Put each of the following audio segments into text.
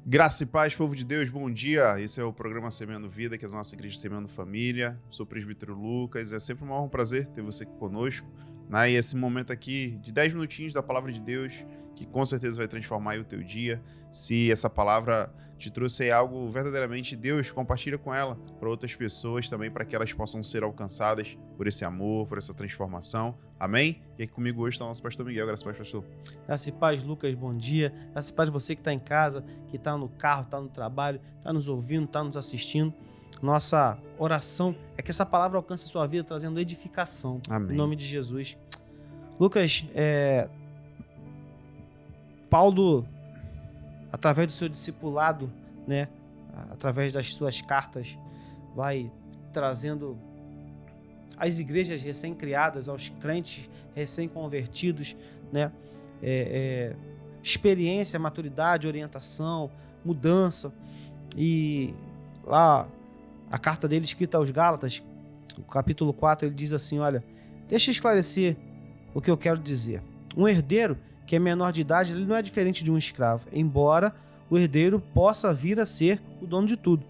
Graça e paz, povo de Deus, bom dia. Esse é o programa Semeando Vida, que é da nossa igreja Semeando Família. Sou o presbítero Lucas, é sempre uma honra, um prazer ter você aqui conosco. E esse momento aqui de 10 minutinhos da palavra de Deus, que com certeza vai transformar aí o teu dia. Se essa palavra te trouxe algo verdadeiramente de Deus, compartilha com ela para outras pessoas também, para que elas possam ser alcançadas por esse amor, por essa transformação. Amém? E aqui comigo hoje está o nosso pastor Miguel. Graças a paz, pastor. Graça e paz, Lucas, bom dia. Graça e paz você que está em casa, que está no carro, está no trabalho, está nos ouvindo, está nos assistindo. Nossa oração é que essa palavra alcance a sua vida, trazendo edificação. Amém. Em nome de Jesus. Lucas, Paulo, através do seu discipulado, né, através das suas cartas, vai trazendo às igrejas recém-criadas, aos crentes recém-convertidos, né, experiência, maturidade, orientação, mudança. E lá, a carta dele escrita aos Gálatas, no capítulo 4, ele diz assim, olha, deixa eu esclarecer o que eu quero dizer. Um herdeiro que é menor de idade, ele não é diferente de um escravo, embora o herdeiro possa vir a ser o dono de tudo.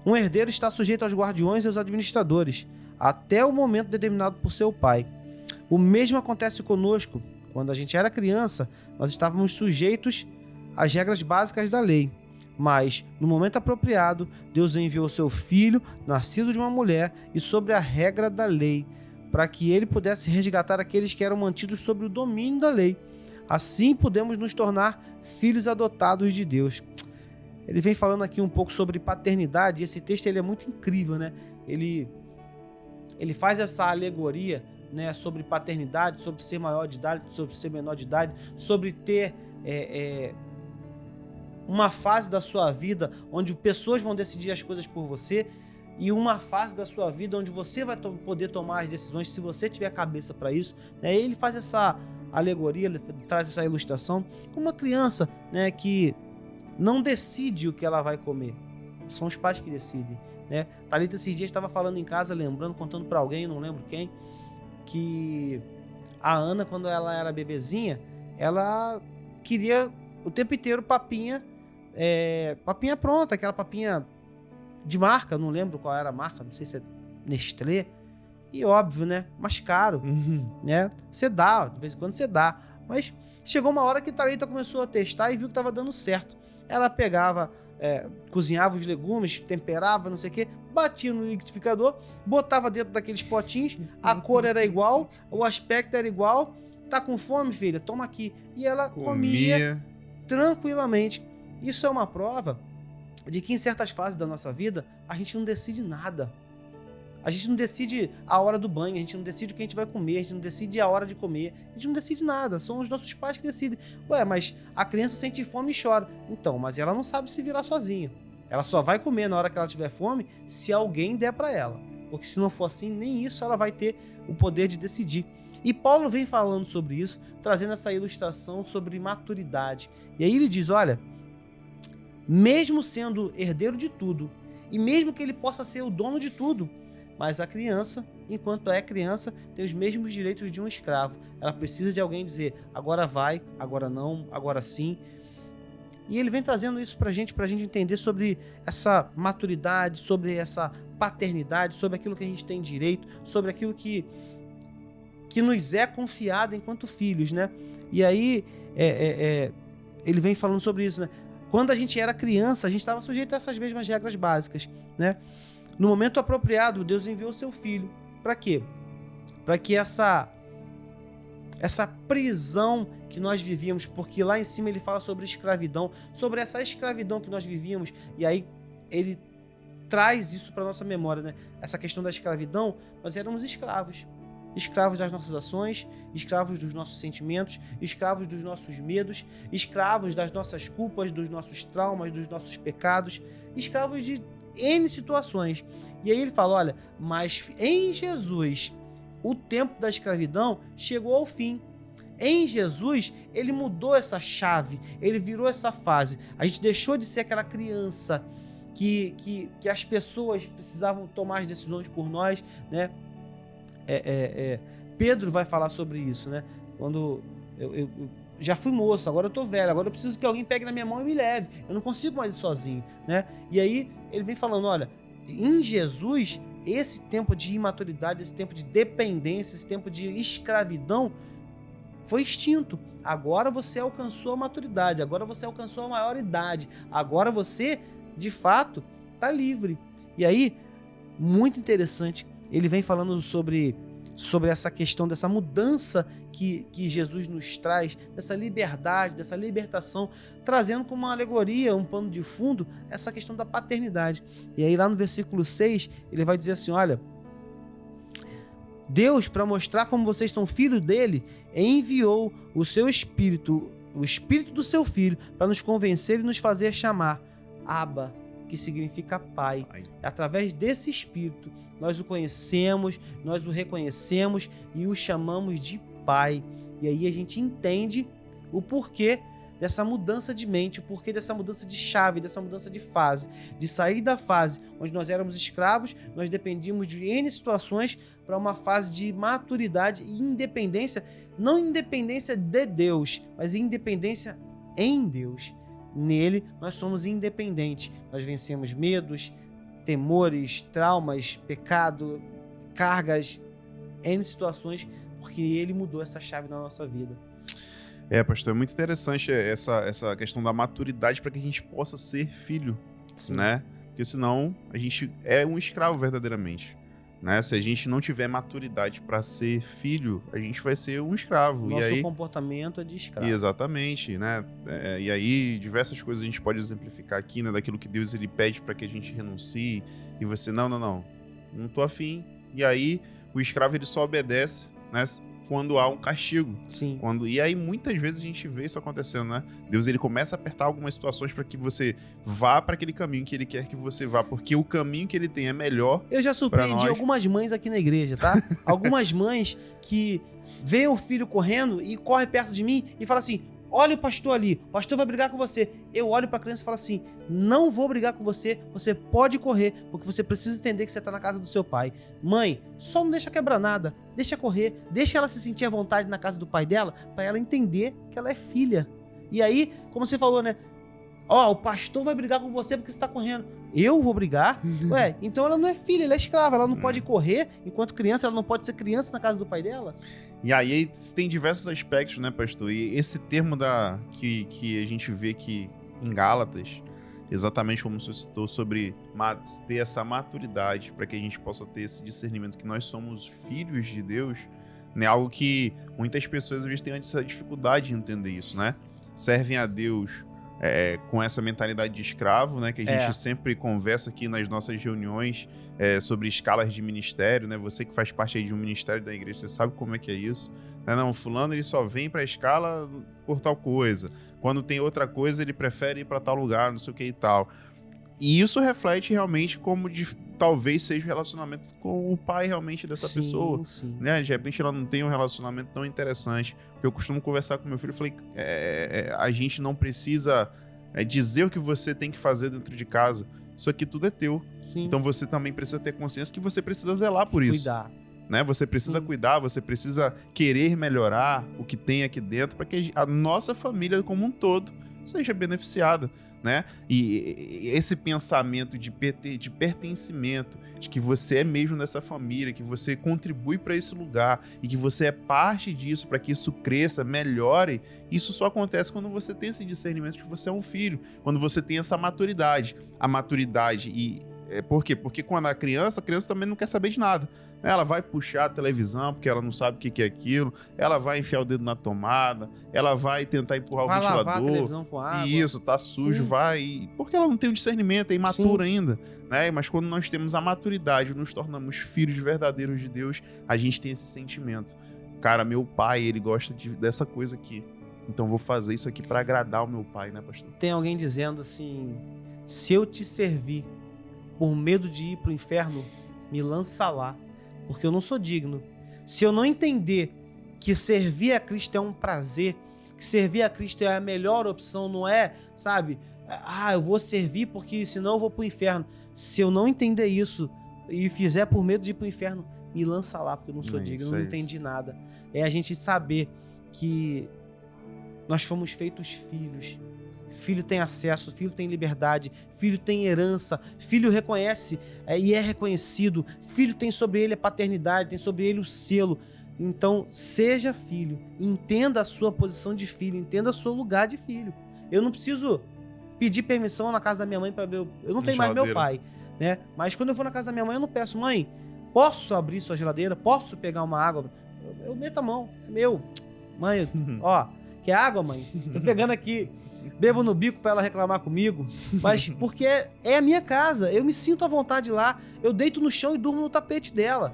Um herdeiro está sujeito aos guardiões e aos administradores, até o momento determinado por seu pai. O mesmo acontece conosco. Quando a gente era criança, nós estávamos sujeitos às regras básicas da lei. Mas, no momento apropriado, Deus enviou seu filho, nascido de uma mulher, e sobre a regra da lei, para que ele pudesse resgatar aqueles que eram mantidos sob o domínio da lei. Assim, podemos nos tornar filhos adotados de Deus. Ele vem falando aqui um pouco sobre paternidade, e esse texto ele é muito incrível, né? Ele faz essa alegoria, né, sobre paternidade, sobre ser maior de idade, sobre ser menor de idade, sobre ter uma fase da sua vida onde pessoas vão decidir as coisas por você e uma fase da sua vida onde você vai poder tomar as decisões se você tiver cabeça para isso. Né? Ele faz essa alegoria, ele traz essa ilustração como uma criança, né, que não decide o que ela vai comer. São os pais que decidem. Né? Thalita esses dias estava falando em casa, lembrando, contando para alguém, não lembro quem, que a Ana, quando ela era bebezinha, ela queria o tempo inteiro papinha pronta, aquela papinha de marca, não lembro qual era a marca, não sei se é Nestlé, e óbvio, né, mais caro, né, você dá, de vez em quando você dá, mas chegou uma hora que Thalita começou a testar e viu que estava dando certo. Ela pegava, cozinhava os legumes, temperava, não sei o que, batia no liquidificador, botava dentro daqueles potinhos, a cor era igual, o aspecto era igual. Tá com fome, filha? Toma aqui. E ela comia tranquilamente. Isso é uma prova de que em certas fases da nossa vida a gente não decide nada. A gente não decide a hora do banho, a gente não decide o que a gente vai comer, a gente não decide a hora de comer, a gente não decide nada, são os nossos pais que decidem. Ué, mas a criança sente fome e chora. Então, mas ela não sabe se virar sozinha. Ela só vai comer na hora que ela tiver fome se alguém der para ela. Porque se não for assim, nem isso ela vai ter o poder de decidir. E Paulo vem falando sobre isso, trazendo essa ilustração sobre maturidade. E aí ele diz, olha, mesmo sendo herdeiro de tudo, e mesmo que ele possa ser o dono de tudo, mas a criança, enquanto é criança, tem os mesmos direitos de um escravo. Ela precisa de alguém dizer, agora vai, agora não, agora sim. E ele vem trazendo isso pra gente entender sobre essa maturidade, sobre essa paternidade, sobre aquilo que a gente tem direito, sobre aquilo que nos é confiado enquanto filhos, né? E aí, ele vem falando sobre isso, né? Quando a gente era criança, a gente estava sujeito a essas mesmas regras básicas, né? No momento apropriado, Deus enviou seu filho. Para quê? Para que essa prisão que nós vivíamos, porque lá em cima ele fala sobre escravidão, sobre essa escravidão que nós vivíamos, e aí ele traz isso para nossa memória, né? Essa questão da escravidão, nós éramos escravos. Escravos das nossas ações, escravos dos nossos sentimentos, escravos dos nossos medos, escravos das nossas culpas, dos nossos traumas, dos nossos pecados, escravos de N situações. E aí ele fala, olha, mas em Jesus, o tempo da escravidão chegou ao fim. Em Jesus, ele mudou essa chave, ele virou essa fase. A gente deixou de ser aquela criança que as pessoas precisavam tomar as decisões por nós, né? Pedro vai falar sobre isso, né? Quando já fui moço, agora eu tô velho, agora eu preciso que alguém pegue na minha mão e me leve. Eu não consigo mais ir sozinho, né? E aí ele vem falando, olha, em Jesus, esse tempo de imaturidade, esse tempo de dependência, esse tempo de escravidão foi extinto. Agora você alcançou a maturidade, agora você alcançou a maioridade, agora você, de fato, tá livre. E aí, muito interessante, ele vem falando sobre essa questão dessa mudança que Jesus nos traz, dessa liberdade, dessa libertação, trazendo como uma alegoria, um pano de fundo, essa questão da paternidade. E aí lá no versículo 6, ele vai dizer assim, olha, Deus, para mostrar como vocês são filhos dele, enviou o seu Espírito, o Espírito do seu Filho, para nos convencer e nos fazer chamar Abba, que significa Pai. Através desse Espírito, nós o conhecemos, nós o reconhecemos e o chamamos de Pai. E aí a gente entende o porquê dessa mudança de mente, o porquê dessa mudança de chave, dessa mudança de fase, de sair da fase onde nós éramos escravos, nós dependíamos de N situações, para uma fase de maturidade e independência, não independência de Deus, mas independência em Deus. Nele nós somos independentes, nós vencemos medos, temores, traumas, pecado, cargas, N situações, porque ele mudou essa chave na nossa vida. Pastor, é muito interessante essa questão da maturidade para que a gente possa ser filho, Sim. né? Porque senão a gente é um escravo verdadeiramente, né? Se a gente não tiver maturidade para ser filho, a gente vai ser um escravo. Nosso comportamento é de escravo. Exatamente, né? E aí diversas coisas a gente pode exemplificar aqui, né? Daquilo que Deus ele pede para que a gente renuncie e você, não tô afim. E aí o escravo ele só obedece, né? Quando há um castigo. Sim. E aí muitas vezes a gente vê isso acontecendo, né? Deus ele começa a apertar algumas situações para que você vá para aquele caminho que ele quer que você vá, porque o caminho que ele tem é melhor. Eu já surpreendi algumas mães aqui na igreja, tá? Algumas mães que veem o filho correndo e corre perto de mim e fala assim: olha o pastor ali, o pastor vai brigar com você. Eu olho pra criança e falo assim, não vou brigar com você, você pode correr, porque você precisa entender que você tá na casa do seu pai. Mãe, só não deixa quebrar nada, deixa correr, deixa ela se sentir à vontade na casa do pai dela, pra ela entender que ela é filha. E aí, como você falou, né? Ó, o pastor vai brigar com você porque você tá correndo. Eu vou brigar? Ué, então ela não é filha, ela é escrava, ela não pode correr enquanto criança, ela não pode ser criança na casa do pai dela? E aí tem diversos aspectos, né, pastor? E esse termo que a gente vê aqui em Gálatas, exatamente como você citou, sobre ter essa maturidade para que a gente possa ter esse discernimento que nós somos filhos de Deus, né? Algo que muitas pessoas às vezes têm essa dificuldade de entender isso, né? Servem a Deus com essa mentalidade de escravo, né? Que a gente sempre conversa aqui nas nossas reuniões sobre escalas de ministério, né? Você que faz parte aí de um ministério da igreja, você sabe como é que é isso. Não, fulano ele só vem pra escala por tal coisa. Quando tem outra coisa, ele prefere ir pra tal lugar, não sei o que e tal. E isso reflete realmente como talvez seja o relacionamento com o pai realmente dessa pessoa. Sim. Né? De repente ela não tem um relacionamento tão interessante. Eu costumo conversar com meu filho e falei, a gente não precisa dizer o que você tem que fazer dentro de casa. Isso aqui tudo é teu. Sim. Então você também precisa ter consciência que você precisa zelar por isso. Cuidar. Né? Você precisa cuidar, você precisa querer melhorar o que tem aqui dentro para que a nossa família como um todo seja beneficiada. Né? E esse pensamento de pertencimento, de que você é mesmo dessa família, que você contribui para esse lugar e que você é parte disso para que isso cresça, melhore, isso só acontece quando você tem esse discernimento de que você é um filho, quando você tem essa maturidade. A maturidade por quê? Porque quando a criança também não quer saber de nada. Ela vai puxar a televisão porque ela não sabe o que é aquilo, ela vai enfiar o dedo na tomada, ela vai tentar empurrar o ventilador. Lavar a televisão com água. Isso, tá sujo, vai. Porque ela não tem o discernimento, é imatura ainda. Né? Mas quando nós temos a maturidade, nos tornamos filhos verdadeiros de Deus, a gente tem esse sentimento. Cara, meu pai, ele gosta dessa coisa aqui. Então vou fazer isso aqui para agradar o meu pai, né, pastor? Tem alguém dizendo assim, se eu te servir por medo de ir pro inferno, me lança lá, porque eu não sou digno. Se eu não entender que servir a Cristo é um prazer, que servir a Cristo é a melhor opção, não é, sabe? Eu vou servir porque senão eu vou pro inferno. Se eu não entender isso e fizer por medo de ir pro inferno, me lança lá, porque eu não sou digno, eu não entendi nada. É a gente saber que Nós fomos feitos filhos. Filho tem acesso, filho tem liberdade, filho tem herança, filho reconhece e é reconhecido, filho tem sobre ele a paternidade, tem sobre ele o selo. Então, seja filho, entenda a sua posição de filho, entenda o seu lugar de filho. Eu não preciso pedir permissão na casa da minha mãe para ver. Eu não tenho mais meu pai, né? Mas quando eu vou na casa da minha mãe, eu não peço, mãe, posso abrir sua geladeira? Posso pegar uma água? Eu meto a mão, é meu. Mãe, ó, quer água, mãe? Tô pegando aqui. Bebo no bico para ela reclamar comigo, mas porque é a minha casa, eu me sinto à vontade lá, eu deito no chão e durmo no tapete dela,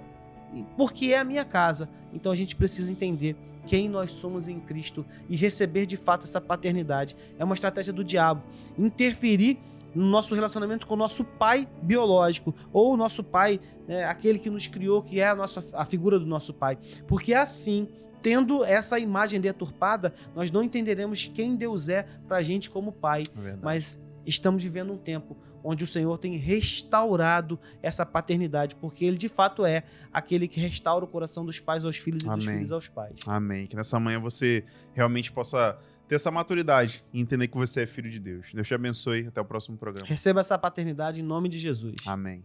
porque é a minha casa. Então a gente precisa entender quem nós somos em Cristo e receber de fato essa paternidade. É uma estratégia do diabo, interferir no nosso relacionamento com o nosso pai biológico, ou o nosso pai, né, aquele que nos criou, que é a figura do nosso pai, porque assim, tendo essa imagem deturpada, nós não entenderemos quem Deus é pra gente como pai. Mas estamos vivendo um tempo onde o Senhor tem restaurado essa paternidade, porque Ele de fato é aquele que restaura o coração dos pais aos filhos e dos filhos aos pais. Amém. Que nessa manhã você realmente possa ter essa maturidade e entender que você é filho de Deus. Deus te abençoe. Até o próximo programa. Receba essa paternidade em nome de Jesus. Amém.